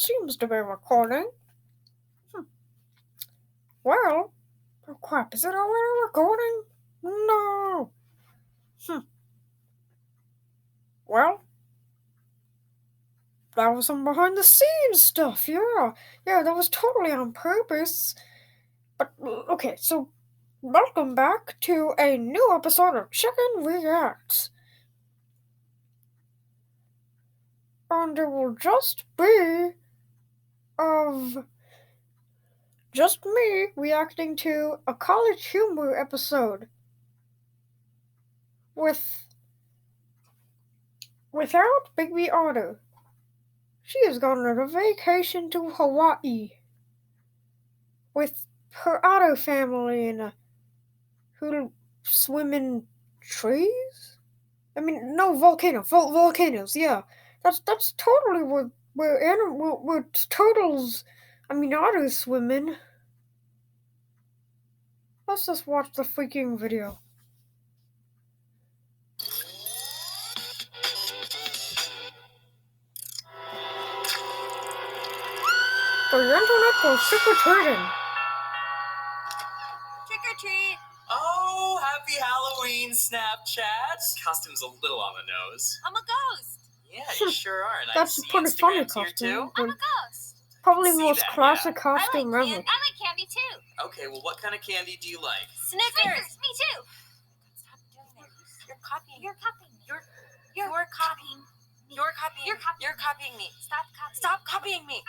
seems to be recording. Well, oh crap, is it already recording? No. Well, that was some behind the scenes stuff, yeah. Yeah, that was totally on purpose. But, okay, so, welcome back to a new episode of Chicken Reacts. And it will just be of just me reacting to a college humor episode without Baby Otter. She has gone on a vacation to Hawaii with her Otto family and who swim in trees. I mean, no volcanoes. Yeah, that's totally where turtles. I mean, otters swim in. Let's just watch the freaking video. The internet goes trick-or-treating. Trick-or-treat! Oh, happy Halloween, Snapchat! Costume's a little on the nose. I'm a ghost! Yeah, you sure are. And That's I a see pretty funny Instagrams here, costume. too. I'm a ghost! Probably the See most that, classic yeah. costume I ever. like candy too! Okay, well, what kind of candy do you like? Snickers! Me too! Stop doing it. You're copying. You're copying. You're copying. You're copying me. Stop copying me.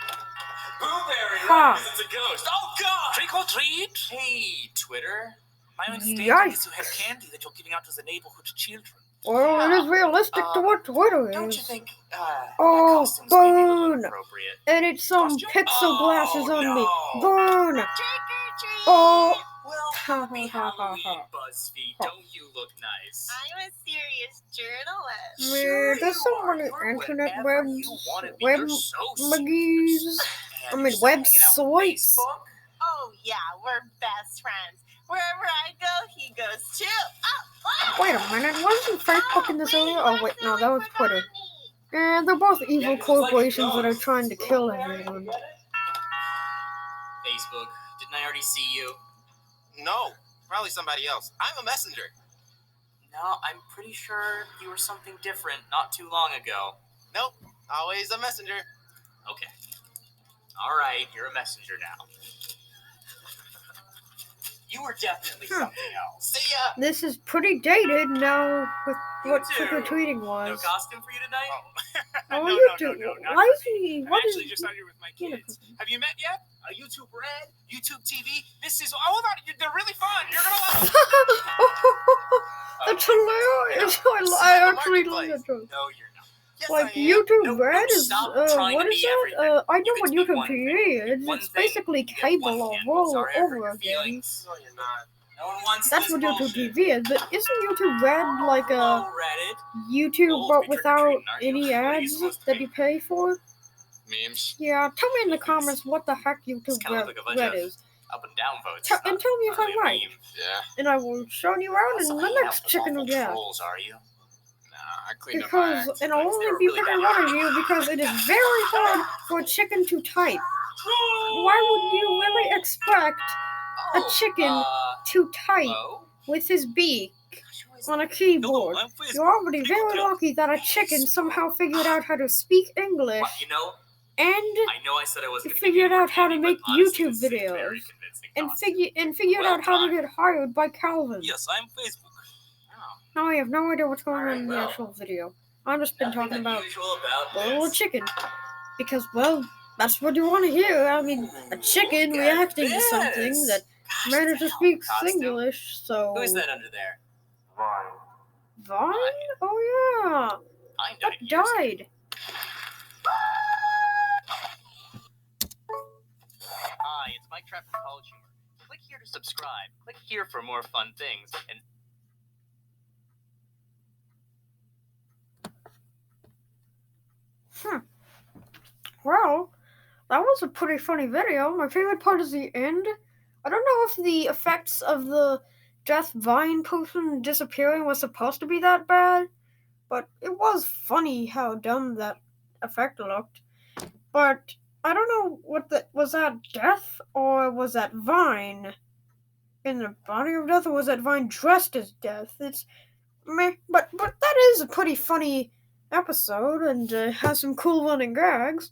Blueberry, Ha. right? Because it's a ghost. Oh, God! Trick or treat? Hey, Twitter. My understanding Yikes. is you have candy that you're giving out to the neighborhood children. Well, it is realistic to what Twitter Don't you is. think, Oh, that costume's maybe a little burn. inappropriate? And it's some Costume? pixel glasses on me. no. Burn! Trick-or-treat! Oh! Well, Ha, happy ha, ha, ha, Halloween, ha. BuzzFeed. Ha. Don't you look nice? I'm a serious journalist. Man, there's so you are. many You're internet whatever webs, you wanna be. web You're so muggies. serious. I And mean, you're still hanging out with websites. Facebook? Oh yeah, we're best friends. Wherever I go, he goes too. Oh, Wait a minute, wasn't Facebook in this earlier? Oh wait, no, that was Twitter. And they're both evil Yeah, 'cause it's like corporations that are ghosts. trying to kill Blueberry, everyone. you get it? Facebook, didn't I already see you? No, probably somebody else. I'm a messenger. No, I'm pretty sure you were something different not too long ago. Nope, always a messenger. Okay. Alright, you're a messenger now. You were definitely something else. See ya! This is pretty dated now with You what too. trick-or-treating No was. costume for you tonight? Oh, no, you no, do. no, not Why is for me. he? I'm What is actually just out here with my you know, kids. Have you met yet? YouTube Red, YouTube TV. This is all about it. They're really fun. You're gonna love them. That's hilarious. I actually love that joke. No, you're not. Yes, Like I am. YouTube No, Red is stop trying what to is be that? everything. I know You what can speak YouTube one TV thing. is. One It's thing, basically you get cable one all handle. roll Sorry I hurt over your again. feelings. No, you're not. No one wants That's this what YouTube bullshit. TV is. But isn't YouTube Red like a Hello, Reddit. YouTube Oh, but be without trick-or-treating, aren't you? any What are you ads supposed to that be? you pay for? Memes. Yeah, tell me in the comments what the heck It's YouTube kinda Red, like a bunch Red of is. Up and down votes. Tell- It's and not- tell me if not I'm really a right. meme. Yeah. And I will show you out in Also the hanging out next with Chicken awful React. trolls, are you? Nah, I cleaned up my Because, act. and I'll Nice, only they're be really picking bad. one of you because it is very hard for a chicken to type. Why would you really expect a Oh, chicken to type hello? with his beak Gosh, who is on a Hello, keyboard? I'm Facebook. You're already very lucky that a chicken somehow figured out how to speak English What, you know, and I know I said I wasn't You gonna give you figured more out how to candy, make but honestly, YouTube this is a very videos. convincing and costume. figured Well out how to done. get hired by Calvin. Yes, I'm Facebook. Oh, Now I have no idea what's going on Alright, in the well, actual video. I've just been nothing talking about unusual about the little this. chicken. Because, well, that's what you want to hear. I mean, a chicken Look at reacting to something this. that Gosh, managed to it's a speak hell of a costume. Singlish, so... Who is that under there? Vine? Oh, yeah. I That died years ago. died. Hi, it's Mike Trap from College Humor. Click here to subscribe. Click here for more fun things. And Well, that was a pretty funny video. My favorite part is the end. I don't know if the effects of the Death Vine person disappearing was supposed to be that bad, but it was funny how dumb that effect looked. But I don't know was that death or was that Vine in the body of death, or was that Vine dressed as death? It's meh, but that is a pretty funny episode and has some cool running gags.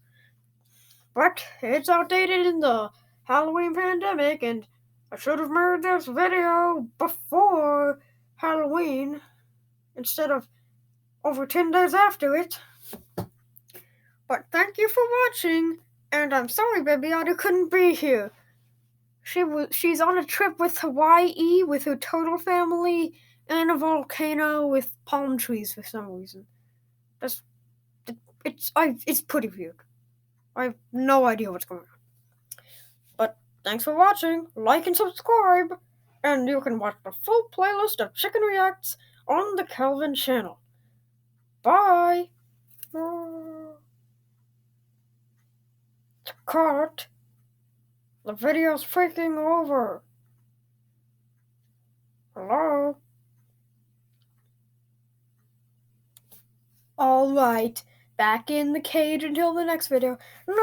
But it's outdated in the Halloween pandemic, and I should have made this video before Halloween instead of over 10 days after it. But thank you for watching, and I'm sorry Baby Otter couldn't be here. She's on a trip with Hawaii with her turtle family and a volcano with palm trees for some reason. It's pretty weird. I have no idea what's going on. But thanks for watching. Like and subscribe, and you can watch the full playlist of Chicken Reacts on the Kelvin channel. Bye. Cut. The video's freaking over. Hello? Alright, back in the cage until the next video. No!